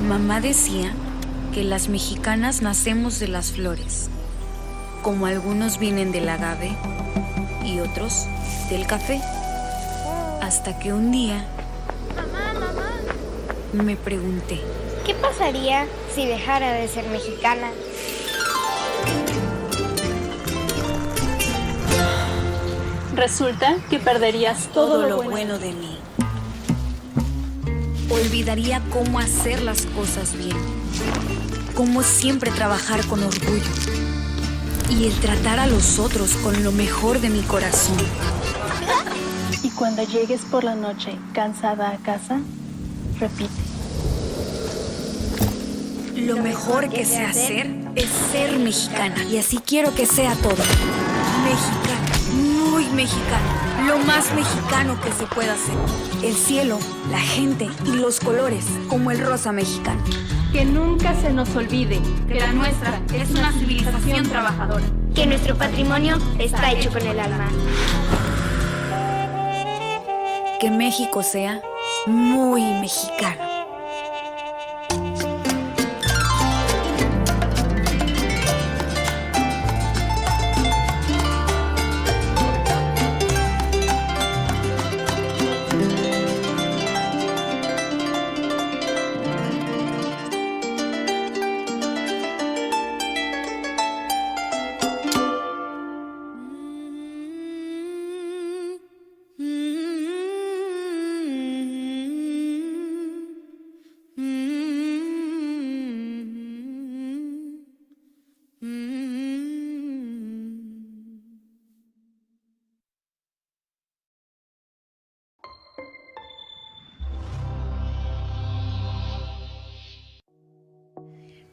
Mamá decía que las mexicanas nacemos de las flores, como algunos vienen del agave y otros del café, hasta que un día me pregunté, ¿qué pasaría si dejara de ser mexicana? Resulta que perderías todo lo bueno de mí. Olvidaría cómo hacer las cosas bien, cómo siempre trabajar con orgullo y el tratar a los otros con lo mejor de mi corazón. Y cuando llegues por la noche cansada a casa, repite. Lo mejor que sé hacer es ser mexicana, y así quiero que sea todo. Mexicana, muy mexicana, lo más mexicano que se pueda hacer. El cielo, la gente y los colores, como el rosa mexicano. Que nunca se nos olvide que la nuestra es una civilización trabajadora. Que nuestro patrimonio está hecho con el alma. Que México sea muy mexicano.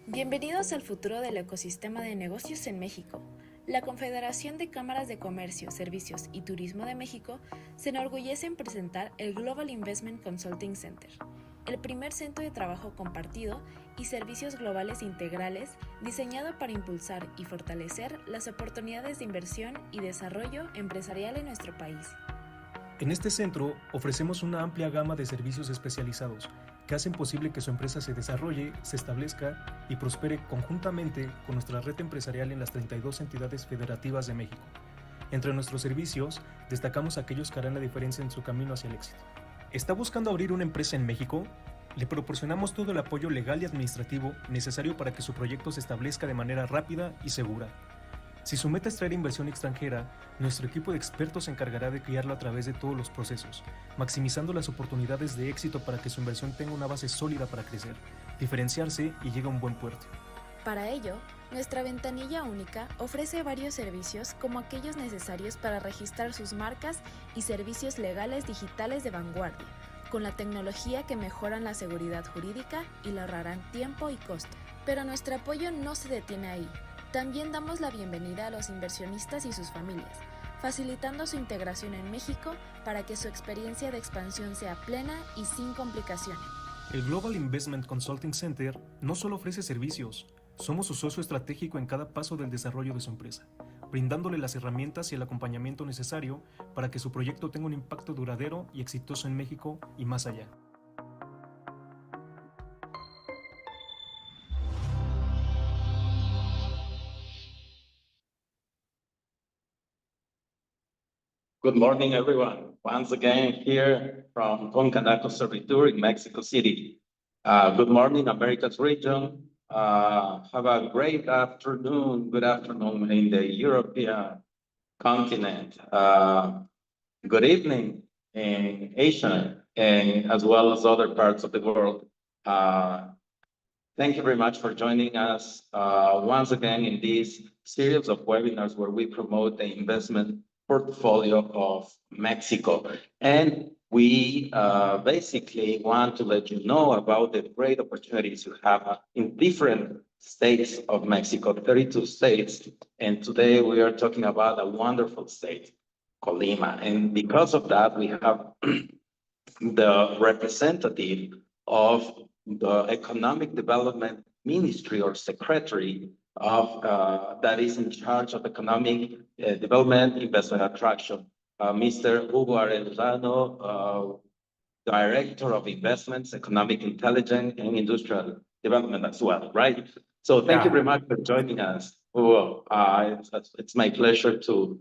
Bienvenidos al futuro del ecosistema de negocios en México. La Confederación de Cámaras de Comercio, Servicios y Turismo de México se enorgullece en presentar el Global Investment Consulting Center, el primer centro de trabajo compartido y servicios globales integrales diseñado para impulsar y fortalecer las oportunidades de inversión y desarrollo empresarial en nuestro país. En este centro ofrecemos una amplia gama de servicios especializados que hacen posible que su empresa se desarrolle, se establezca y prospere conjuntamente con nuestra red empresarial en las 32 entidades federativas de México. Entre nuestros servicios, destacamos aquellos que harán la diferencia en su camino hacia el éxito. ¿Está buscando abrir una empresa en México? Le proporcionamos todo el apoyo legal y administrativo necesario para que su proyecto se establezca de manera rápida y segura. Si su meta es traer inversión extranjera, nuestro equipo de expertos se encargará de guiarlo a través de todos los procesos, maximizando las oportunidades de éxito para que su inversión tenga una base sólida para crecer, diferenciarse y llegue a un buen puerto. Para ello, nuestra ventanilla única ofrece varios servicios como aquellos necesarios para registrar sus marcas y servicios legales digitales de vanguardia, con la tecnología que mejoran la seguridad jurídica y le ahorrarán tiempo y costo. Pero nuestro apoyo no se detiene ahí. También damos la bienvenida a los inversionistas y sus familias, facilitando su integración en México para que su experiencia de expansión sea plena y sin complicaciones. El Global Investment Consulting Center no solo ofrece servicios, somos su socio estratégico en cada paso del desarrollo de su empresa, brindándole las herramientas y el acompañamiento necesario para que su proyecto tenga un impacto duradero y exitoso en México y más allá. Good morning, everyone. Once again, here from Concanaco Servitur in Mexico City. Good morning, Americas region. Have a great afternoon. Good afternoon in the European continent. Good evening in Asia, and as well as other parts of the world. Thank you very much for joining us once again in this series of webinars where we promote the investment portfolio of Mexico. And we basically want to let you know about the great opportunities you have in different states of Mexico, 32 states. And today we are talking about a wonderful state, Colima. And because of that, we have the representative of the Economic Development Ministry or Secretary of that is in charge of economic development, investment attraction, Mr. Hugo Arellano. Director of Investments, Economic Intelligence, and Industrial Development as well, right? So thank you very much for joining us. Hugo. It's my pleasure to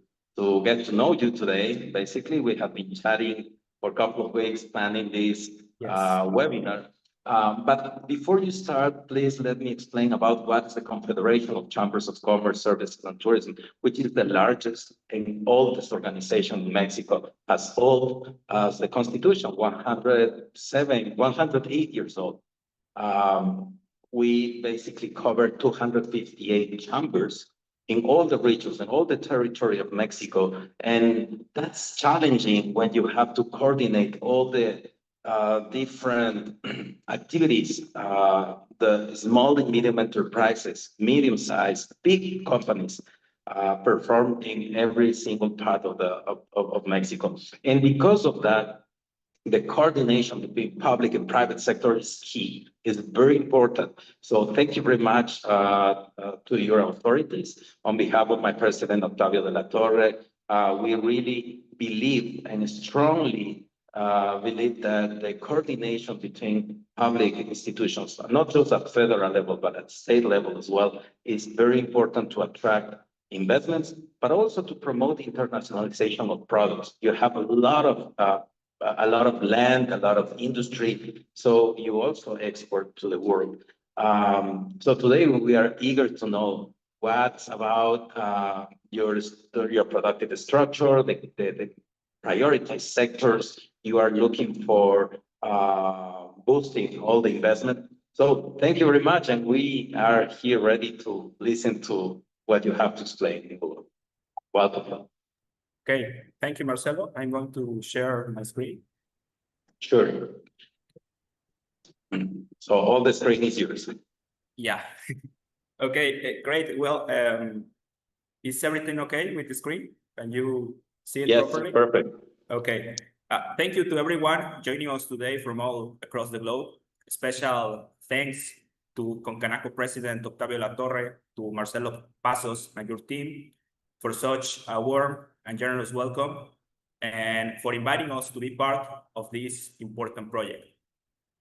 get to know you today. Basically, we have been chatting for a couple of weeks, planning this webinar. But before you start, please let me explain about what's the Confederation of Chambers of Commerce, Services, and Tourism, which is the largest and oldest organization in Mexico, as old as the Constitution, 108 years old. We basically cover 258 chambers in all the regions and all the territory of Mexico. And that's challenging when you have to coordinate all the different activities, the small and medium enterprises, medium-sized, big companies perform in every single part of Mexico. And because of that, the coordination between public and private sector is key, is very important. So thank you very much to your authorities. On behalf of my president, Octavio de la Torre, we really believe and strongly believe that the coordination between public institutions, not just at federal level, but at state level as well, is very important to attract investments, but also to promote internationalization of products. You have a lot of land, a lot of industry, so you also export to the world. So today we are eager to know what's about your productive structure, the prioritized sectors you are looking for boosting all the investment. So thank you very much, and we are here ready to listen to what you have to explain. Welcome. Okay, thank you, Marcelo. I'm going to share my screen. Sure. So all the screen is yours. Yeah. Okay, great. Well, is everything okay with the screen? Can you see it properly? Yes, perfect. Okay. Thank you to everyone joining us today from all across the globe. Special thanks to Concanaco President Octavio La Torre, to Marcelo Pasos and your team for such a warm and generous welcome, and for inviting us to be part of this important project.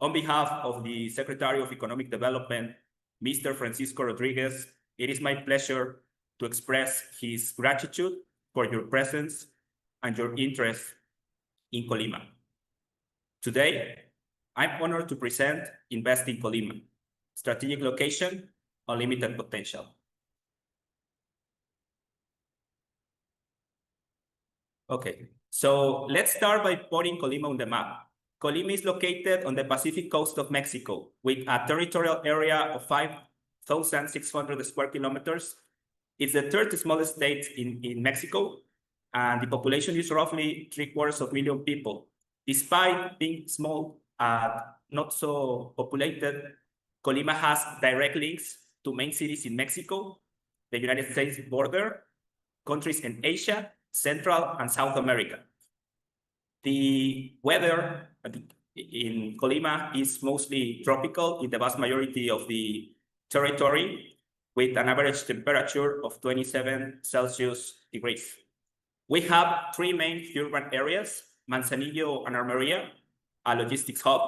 On behalf of the Secretary of Economic Development, Mr. Francisco Rodriguez, it is my pleasure to express his gratitude for your presence and your interest in Colima. Today, I'm honored to present Invest in Colima, Strategic Location, Unlimited Potential. Okay, so let's start by putting Colima on the map. Colima is located on the Pacific coast of Mexico with a territorial area of 5,600 square kilometers. It's the third smallest state in Mexico, and the population is roughly 750,000 people. Despite being small and not so populated, Colima has direct links to main cities in Mexico, the United States border, countries in Asia, Central and South America. The weather in Colima is mostly tropical in the vast majority of the territory, with an average temperature of 27 Celsius degrees. We have three main urban areas: Manzanillo and Armeria, a logistics hub;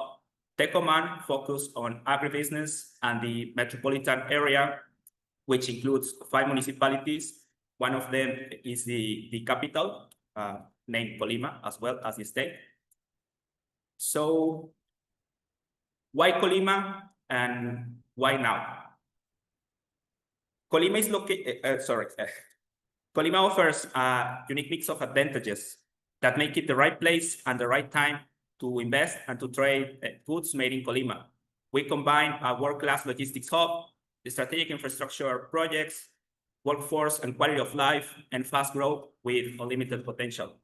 Tecoman, focused on agribusiness; and the metropolitan area, which includes 5 municipalities. One of them is the capital, named Colima, as well as the state. So why Colima and why now? Colima is Colima offers a unique mix of advantages that make it the right place and the right time to invest and to trade goods made in Colima. We combine a world-class logistics hub, the strategic infrastructure projects, workforce and quality of life, and fast growth with unlimited potential.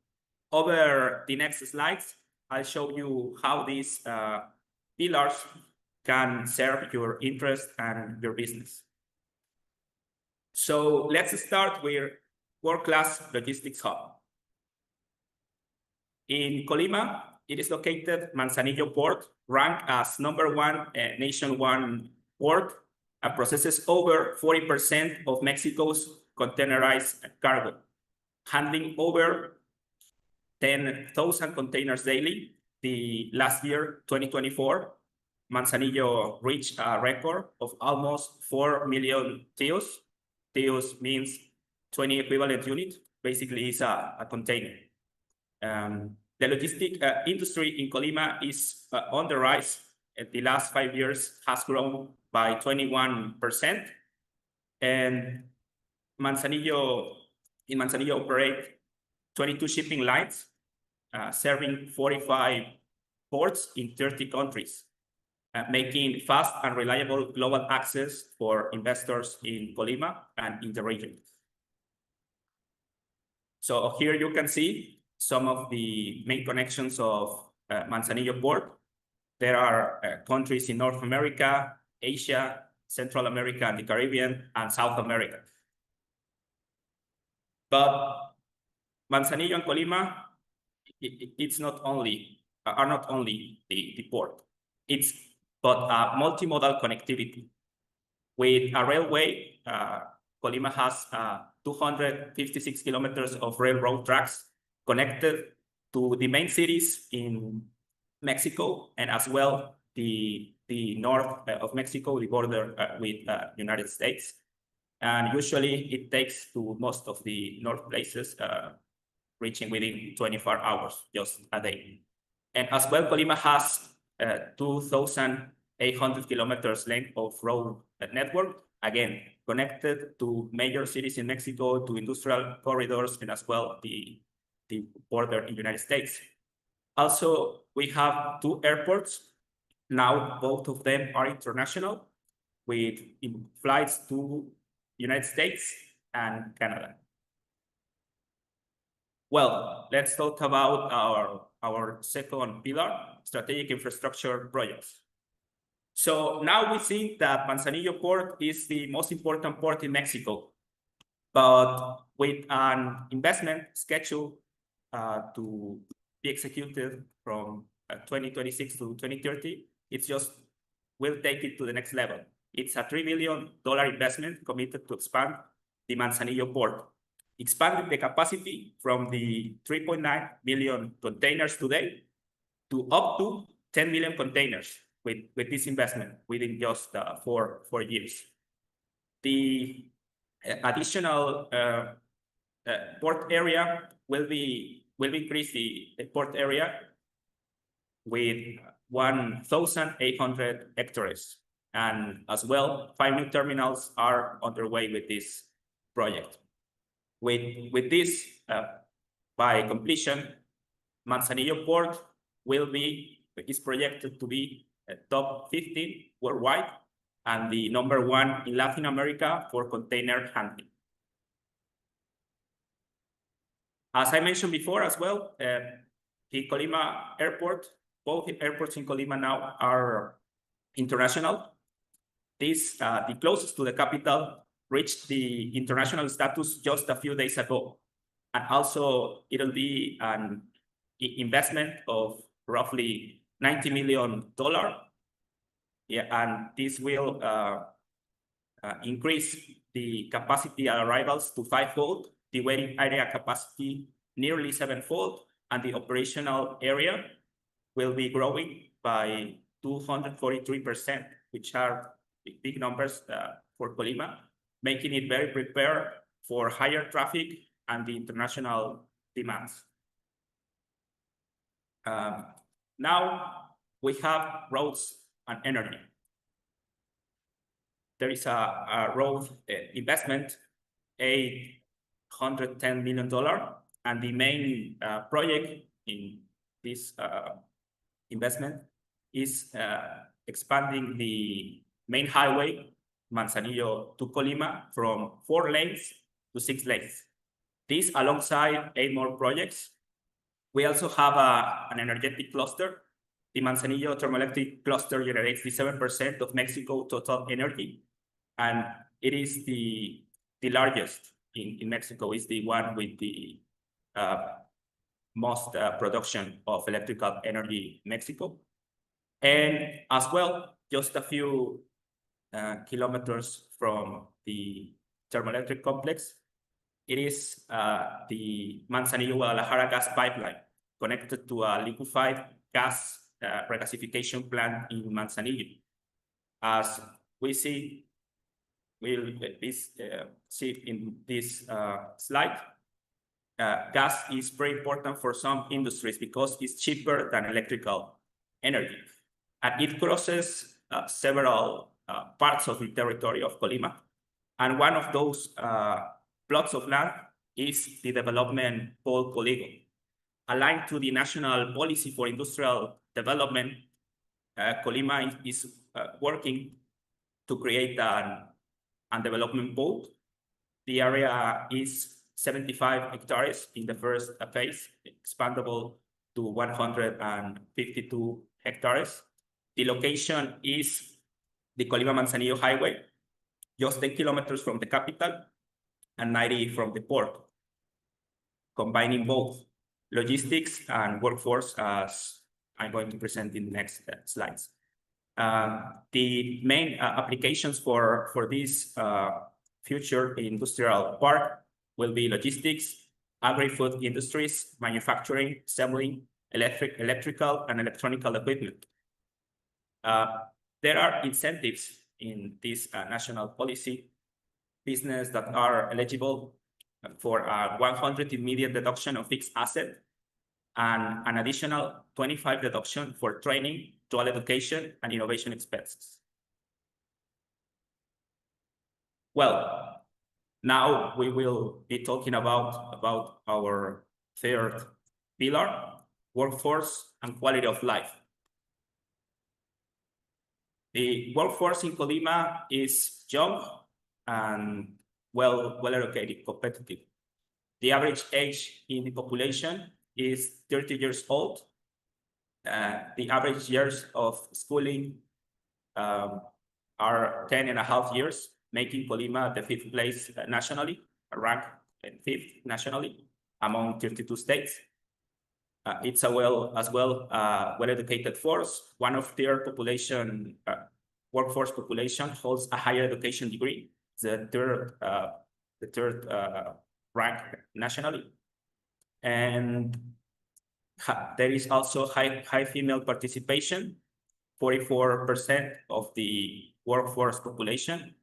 Over the next slides, I'll show you how these pillars can serve your interest and your business. So let's start with world-class logistics hub. In Colima, it is located Manzanillo Port, ranked as #1 nation-wide port, and processes over 40% of Mexico's containerized cargo, handling over 10,000 containers daily the last year, 2024, Manzanillo reached a record of almost 4 million TEUs. TEUs means 20 equivalent unit, basically is a container. The logistic industry in Colima is on the rise. The last 5 years has grown by 21%. And Manzanillo operate 22 shipping lines, serving 45 ports in 30 countries, making fast and reliable global access for investors in Colima and in the region. So here you can see some of the main connections of Manzanillo Port. There are countries in North America, Asia, Central America, and the Caribbean, and South America. But Manzanillo and Colima, it's not only the port. It's but multimodal connectivity. With a railway, Colima has 256 kilometers of railroad tracks connected to the main cities in Mexico, and as well the north of Mexico, the border with United States. And usually it takes to most of the north places, reaching within 24 hours, just a day. And as well, Colima has 2,800 kilometers length of road network, again, connected to major cities in Mexico, to industrial corridors, and as well the border in the United States. Also, we have 2 airports. Now, both of them are international, with flights to United States and Canada. Well, let's talk about our second pillar, strategic infrastructure projects. So now we think that Manzanillo Port is the most important port in Mexico, but with an investment schedule to be executed from 2026 to 2030, it's just will take it to the next level. It's a $3 billion investment committed to expand the Manzanillo Port, expanding the capacity from the 3.9 million containers today to up to 10 million containers with this investment within just 4 years. The additional port area will increase the port area with 1,800 hectares. And as well, 5 new terminals are underway with this project. With this, by completion, Manzanillo Port is projected to be top 15 worldwide and the #1 in Latin America for container handling. As I mentioned before as well, the Colima airport, both airports in Colima now are international. This, the closest to the capital, reached the international status just a few days ago. And also it'll be an investment of roughly $90 million. Yeah, and this will increase the capacity at arrivals to 5-fold, the waiting area capacity nearly 7-fold, and the operational area will be growing by 243%, which are big numbers for Colima, making it very prepared for higher traffic and the international demands. Now we have roads and energy. There is a road investment, $810 million, and the main project in this investment is expanding the main highway, Manzanillo to Colima, from 4 lanes to 6 lanes. This alongside 8 more projects. We also have an energetic cluster. The Manzanillo thermoelectric cluster generates the 7% of Mexico total energy, and it is the largest in Mexico. It's the one with the most production of electrical energy in Mexico. And as well, just a few kilometers from the thermoelectric complex, it is the Manzanillo Guadalajara gas pipeline connected to a liquefied gas regasification plant in Manzanillo. As we see, we'll see in this slide, gas is very important for some industries because it's cheaper than electrical energy. And it crosses several parts of the territory of Colima. And one of those plots of land is the development called Colima. Aligned to the national policy for industrial development, Colima is working to create a development pole. The area is 75 hectares in the first phase, expandable to 152 hectares. The location is the Colima-Manzanillo Highway, just 10 kilometers from the capital and 90 from the port, combining both logistics and workforce, as I'm going to present in the next slides. The main applications for this future industrial park will be logistics, agri-food industries, manufacturing, assembling, electrical and electronic equipment. There are incentives in this national policy business that are eligible for a 100 immediate deduction of fixed asset and an additional 25 deduction for training, dual education, and innovation expenses. Well, now we will be talking about our third pillar, workforce and quality of life. The workforce in Colima is young and well-educated, competitive. The average age in the population is 30 years old. The average years of schooling are 10.5 years, making Colima the 5th place nationally, ranked 5th nationally among 32 states. It's a well-educated force. One of their population, workforce population, holds a higher education degree, the third rank nationally. And there is also high female participation. 44% of the workforce population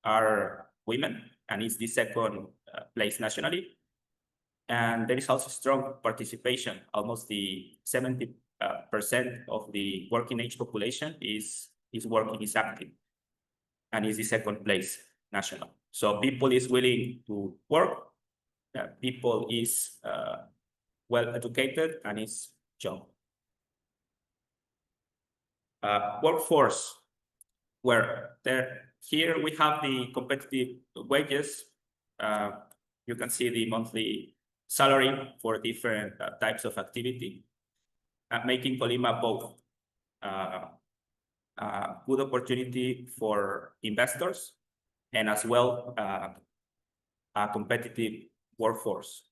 are women, and it's the second place nationally. And there is also strong participation. Almost the 70% of the working age population is working, is active, and is the second place national. So people is willing to work. People is well educated and is young. Workforce, where here we have the competitive wages. You can see the monthly salary for different types of activity, making Colima both a good opportunity for investors and as well a competitive workforce.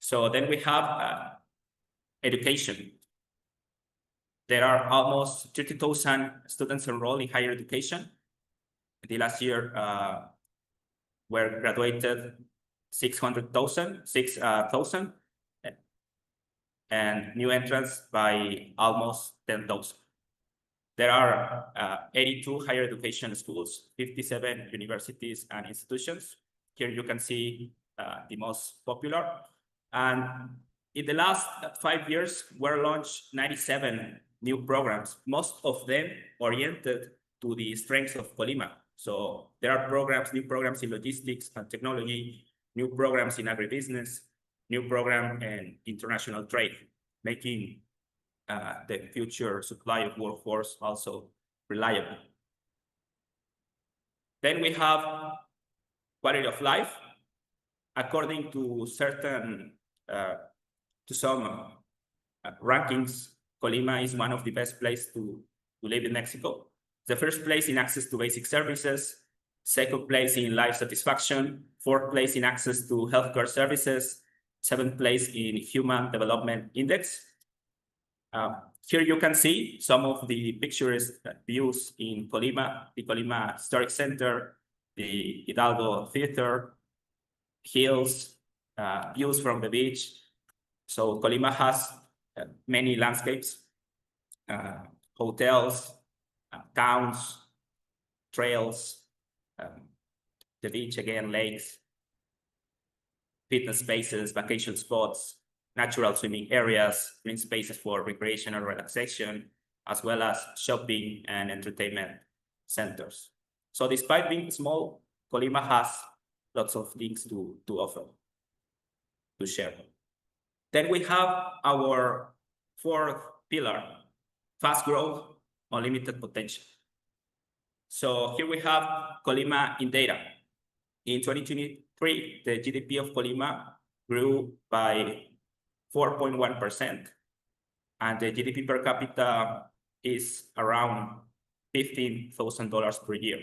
So then we have education. There are almost 30,000 students enrolled in higher education. The last year were graduated 6,000, and new entrants by almost 10,000. There are 82 higher education schools, 57 universities and institutions. Here you can see the most popular. And in the last 5 years, were launched 97 new programs, most of them oriented to the strengths of Colima. So there are new programs in logistics and technology, new programs in agribusiness, new program in international trade, making the future supply of workforce also reliable. Then we have quality of life. According to some rankings, Colima is one of the best places to live in Mexico. The first place in access to basic services, second place in life satisfaction, fourth place in access to healthcare services, seventh place in Human Development Index. Here you can see some of the pictures views in Colima, the Colima Historic Center, the Hidalgo Theater, hills, views from the beach. So Colima has many landscapes, hotels, towns, trails, the beach again, lakes, fitness spaces, vacation spots, natural swimming areas, green spaces for recreational relaxation, as well as shopping and entertainment centers. So despite being small, Colima has lots of things to offer, to share. Then we have our fourth pillar, fast growth, unlimited potential. So here we have Colima in data. In 2023, the GDP of Colima grew by 4.1%, and the GDP per capita is around $15,000 per year,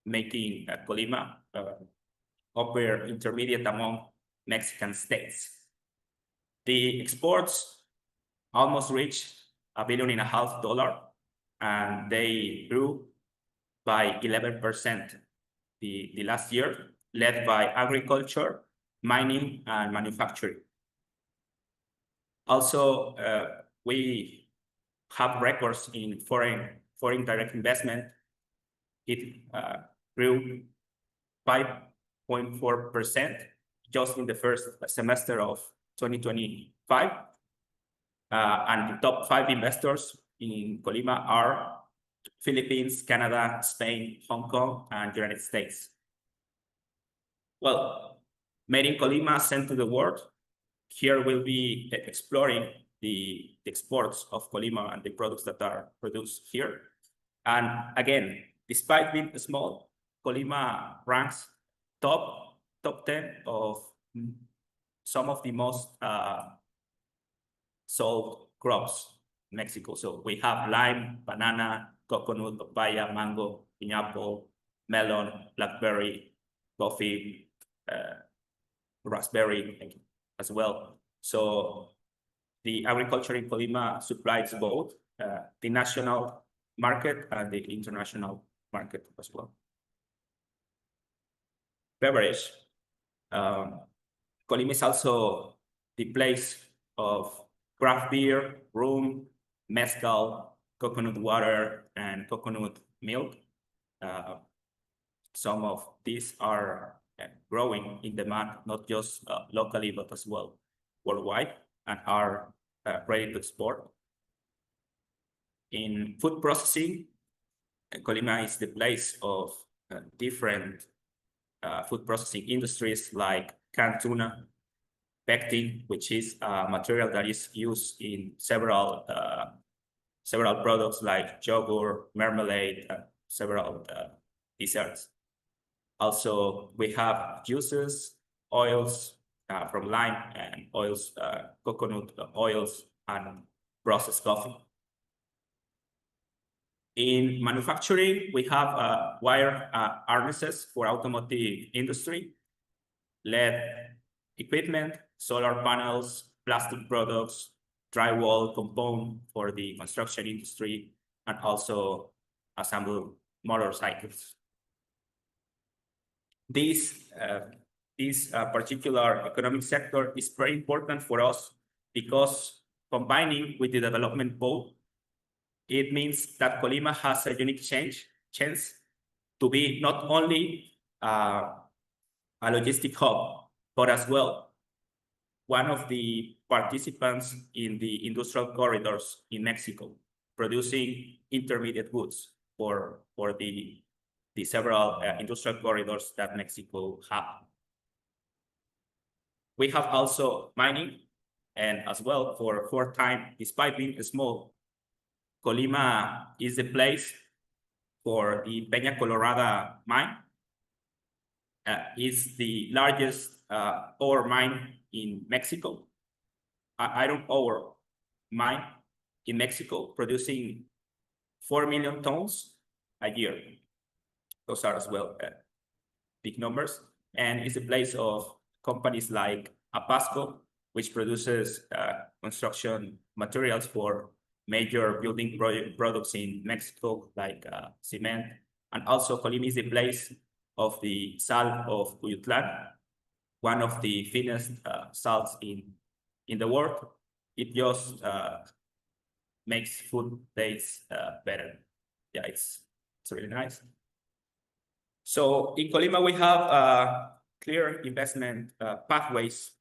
making Colima upper intermediate among Mexican states. The exports almost reached $1.5 billion, and they grew by 11% the last year, led by agriculture, mining, and manufacturing. Also, we have records in foreign direct investment. It grew 5.4% just in the first semester of 2025. And the top 5 investors in Colima are Philippines, Canada, Spain, Hong Kong, and the United States. Well, Made in Colima sent to the world. Here we'll be exploring the exports of Colima and the products that are produced here. And again, despite being small, Colima ranks top 10 of some of the most sold crops in Mexico. So we have lime, banana, coconut, papaya, mango, pineapple, melon, blackberry, coffee, raspberry as well. So the agriculture in Colima supplies both the national market and the international market as well. Beverage. Colima is also the place of craft beer, rum, mezcal, coconut water, and coconut milk. Some of these are growing in demand, not just locally, but as well worldwide, and are ready to export. In food processing, Colima is the place of different food processing industries like canned tuna, pectin, which is a material that is used in several products like yogurt, marmalade, and several desserts. Also, we have juices, oils from lime, and oils, coconut oils, and processed coffee. In manufacturing, we have wire harnesses for automotive industry, LED equipment, solar panels, plastic products, drywall component for the construction industry, and also assemble motorcycles. This particular economic sector is very important for us because combining with the development goal, it means that Colima has a unique chance to be not only a logistic hub, but as well one of the participants in the industrial corridors in Mexico, producing intermediate goods for the several industrial corridors that Mexico have. We have also mining, and as well for a fourth time, despite being small, Colima is the place for the Peña Colorada mine. It's the largest ore mine in Mexico, iron ore mine in Mexico, producing 4 million tons a year. Those are as well big numbers. And it's a place of companies like Apasco, which produces construction materials for major building products in Mexico, like cement. And also Colima is the place of the salt of Cuyutlán, one of the finest salts in the world. it just makes food taste better. Yeah, it's really nice. So in Colima, we have clear investment pathways.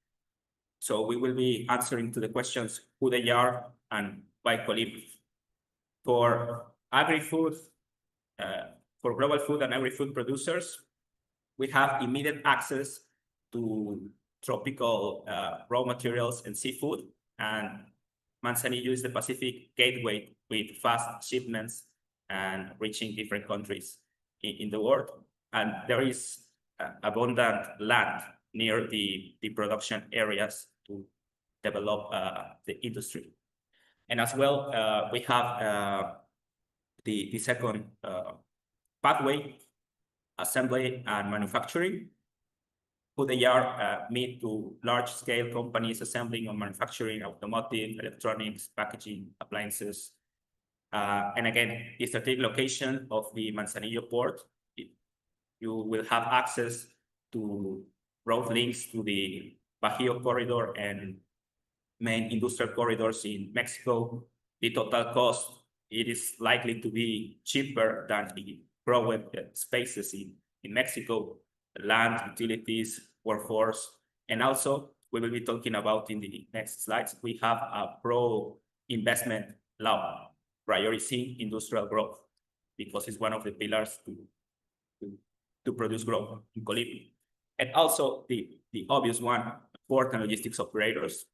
So we will be answering to the questions who they are and why Colima. For agri-food, for global food and agri-food producers, we have immediate access to tropical raw materials and seafood, and Manzanillo is the Pacific gateway with fast shipments and reaching different countries in the world. And there is abundant land near the production areas to develop the industry. And as well, we have the second pathway, assembly and manufacturing. Who they are mid to large-scale companies assembling or manufacturing automotive, electronics, packaging, appliances. And again, the strategic location of the Manzanillo port, you will have access to road links to the Bajío corridor and main industrial corridors in Mexico. The total cost, it is likely to be cheaper than the growing spaces in Mexico, land, utilities, workforce, and also we will be talking about in the next slides, we have a pro-investment law prioritizing industrial growth because it's one of the pillars to produce growth in Colima. And also the obvious one, port and logistics operators.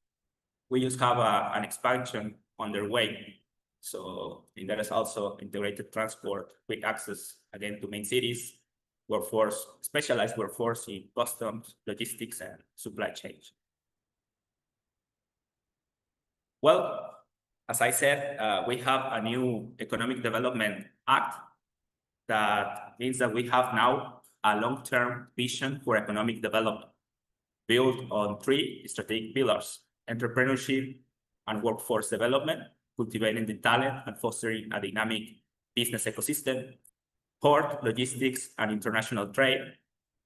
We just have an expansion underway. So there is also integrated transport, quick access, again, to main cities, workforce, specialized workforce in customs, logistics, and supply chain. Well, as I said, we have a new Economic Development Act that means that we have now a long-term vision for economic development built on 3 strategic pillars: entrepreneurship and workforce development, cultivating the talent and fostering a dynamic business ecosystem, port, logistics, and international trade,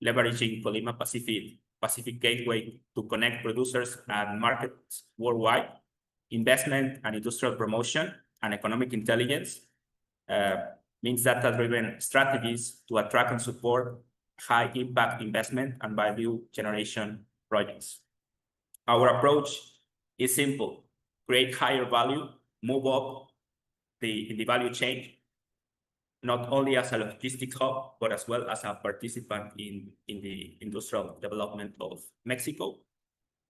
leveraging Colima Pacific Gateway to connect producers and markets worldwide, investment and industrial promotion, and economic intelligence, means data-driven strategies to attract and support high-impact investment and value generation projects. Our approach is simple: create higher value, move up in the value chain, not only as a logistics hub, but as well as a participant in the industrial development of Mexico,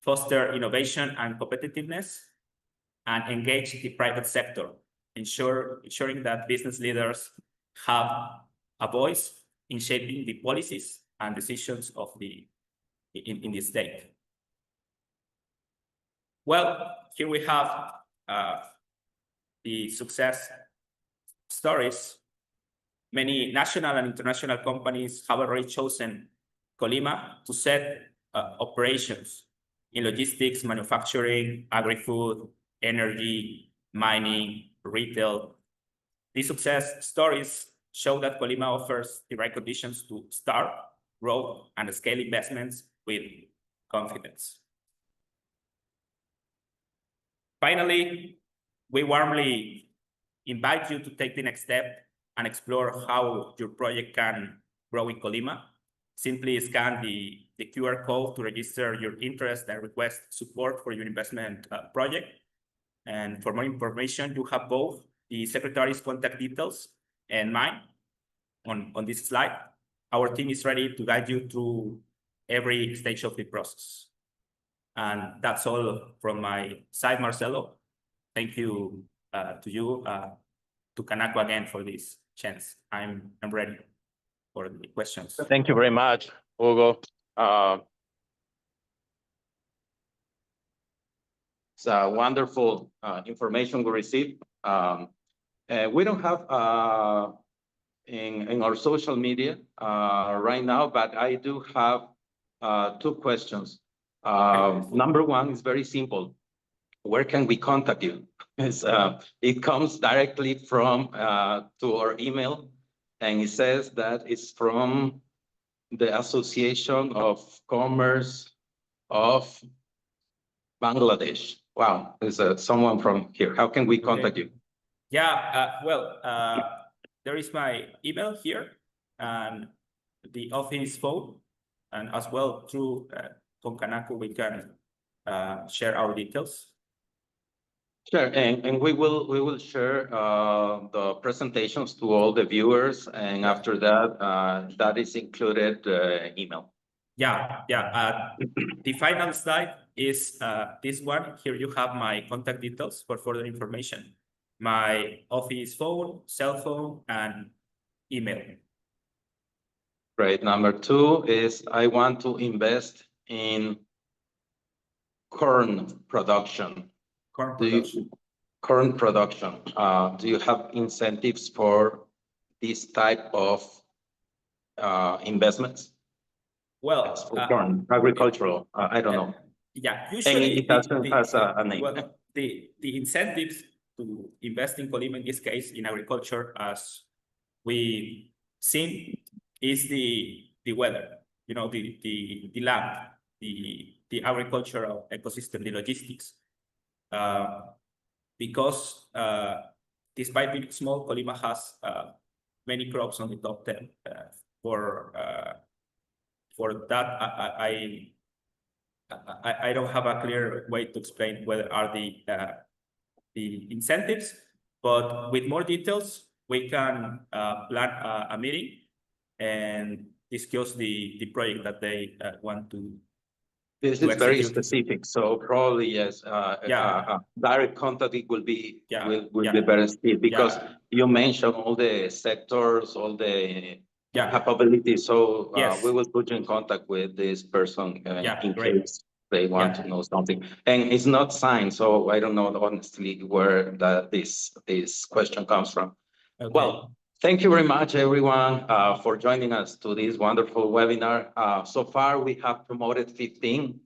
foster innovation and competitiveness, and engage the private sector, ensuring that business leaders have a voice in shaping the policies and decisions of in the state. Well, here we have the success stories. Many national and international companies have already chosen Colima to set operations in logistics, manufacturing, agri-food, energy, mining, retail. These success stories show that Colima offers the right conditions to start, grow, and scale investments with confidence. Finally, we warmly invite you to take the next step and explore how your project can grow in Colima. Simply scan the QR code to register your interest and request support for your investment project. And for more information, you have both the Secretary's contact details and mine on this slide. Our team is ready to guide you through every stage of the process. And that's all from my side, Marcelo. Thank you to you, to Concanaco again for this chance. I'm ready for the questions. Thank you very much, Hugo. It's a wonderful information we received. We don't have in our social media right now, but I do have 2 questions. Number 1 is very simple. Where can we contact you? It comes directly from to our email, and it says that it's from the Association of Commerce of Bangladesh, Wow, there's someone from here. How can we contact you? Yeah, there is my email here and the office phone, and as well through Concanaco we can share our details. Sure, and we will share the presentations to all the viewers, and after that, that is included email. Yeah. The final slide is this one. Here you have my contact details for further information. My office phone, cell phone, and email. Great. Number 2 is I want to invest in corn production. Corn production. Do you have incentives for this type of investments? Well, corn, agricultural. I don't know. Yeah, usually it has a name. Well, the incentives to invest in Colima in this case in agriculture, as we seen, is the weather. You know, the land, the agricultural ecosystem, the logistics. Because despite being small, Colima has many crops on the top 10. For that, I don't have a clear way to explain whether are the incentives, but with more details, we can plan a meeting and discuss the project that they want to. This is very specific, so probably yes. Direct contact it will be be better still, because you mentioned all the sectors, all the capabilities. So we will put you in contact with this person in case they want to know something. And it's not signed, so I don't know honestly where this question comes from. Okay. Well, thank you very much, everyone, for joining us to this wonderful webinar. So far, we have promoted 15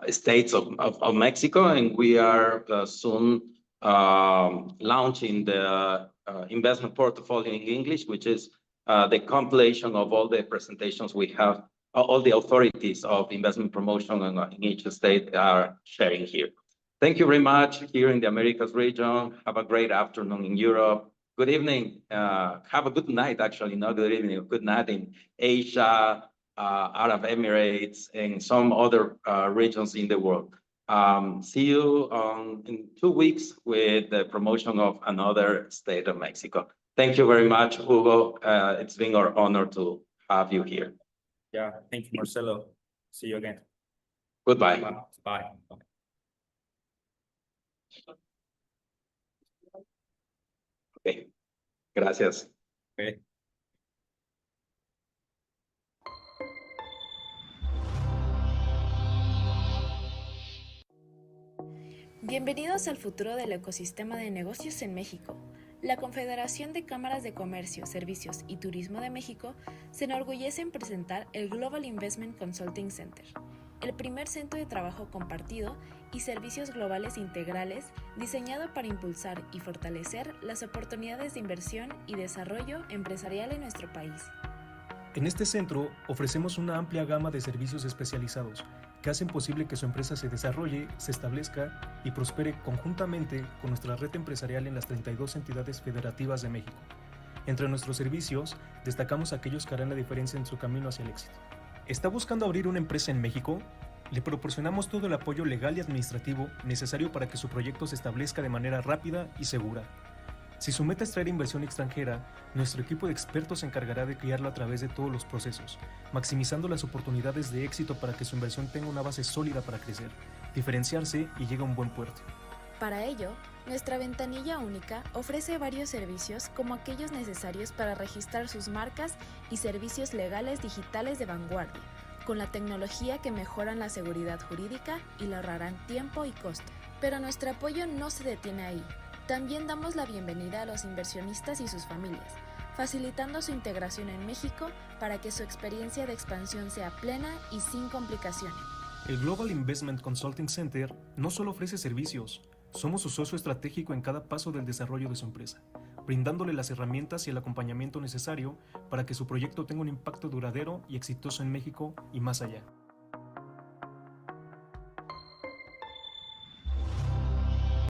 states of Mexico, and we are soon launching the investment portfolio in English, which is the compilation of all the presentations we have, all the authorities of investment promotion in each state are sharing here. Thank you very much here in the Americas region. Have a great afternoon in Europe. Good evening. Have a good night, actually, not good evening, good night in Asia, Arab Emirates, and some other regions in the world. See you in 2 weeks with the promotion of another state of Mexico. Thank you very much, Hugo. It's been our honor to have you here. Yeah, thank you, Marcelo. See you again. Goodbye. Bye. Okay. Gracias. Okay. Bienvenidos al futuro del ecosistema de negocios en México. La Confederación de Cámaras de Comercio, Servicios y Turismo de México se enorgullece en presentar el Global Investment Consulting Center, el primer centro de trabajo compartido y servicios globales integrales diseñado para impulsar y fortalecer las oportunidades de inversión y desarrollo empresarial en nuestro país. En este centro ofrecemos una amplia gama de servicios especializados que hacen posible que su empresa se desarrolle, se establezca y prospere conjuntamente con nuestra red empresarial en las 32 entidades federativas de México. Entre nuestros servicios, destacamos aquellos que harán la diferencia en su camino hacia el éxito. ¿Está buscando abrir una empresa en México? Le proporcionamos todo el apoyo legal y administrativo necesario para que su proyecto se establezca de manera rápida y segura. Si su meta es traer inversión extranjera, nuestro equipo de expertos se encargará de guiarlo a través de todos los procesos, maximizando las oportunidades de éxito para que su inversión tenga una base sólida para crecer, diferenciarse y llegue a un buen puerto. Para ello, nuestra ventanilla única ofrece varios servicios como aquellos necesarios para registrar sus marcas y servicios legales digitales de vanguardia, con la tecnología que mejoran la seguridad jurídica y le ahorrarán tiempo y costo. Pero nuestro apoyo no se detiene ahí. También damos la bienvenida a los inversionistas y sus familias, facilitando su integración en México para que su experiencia de expansión sea plena y sin complicaciones. El Global Investment Consulting Center no solo ofrece servicios, somos su socio estratégico en cada paso del desarrollo de su empresa, brindándole las herramientas y el acompañamiento necesario para que su proyecto tenga un impacto duradero y exitoso en México y más allá.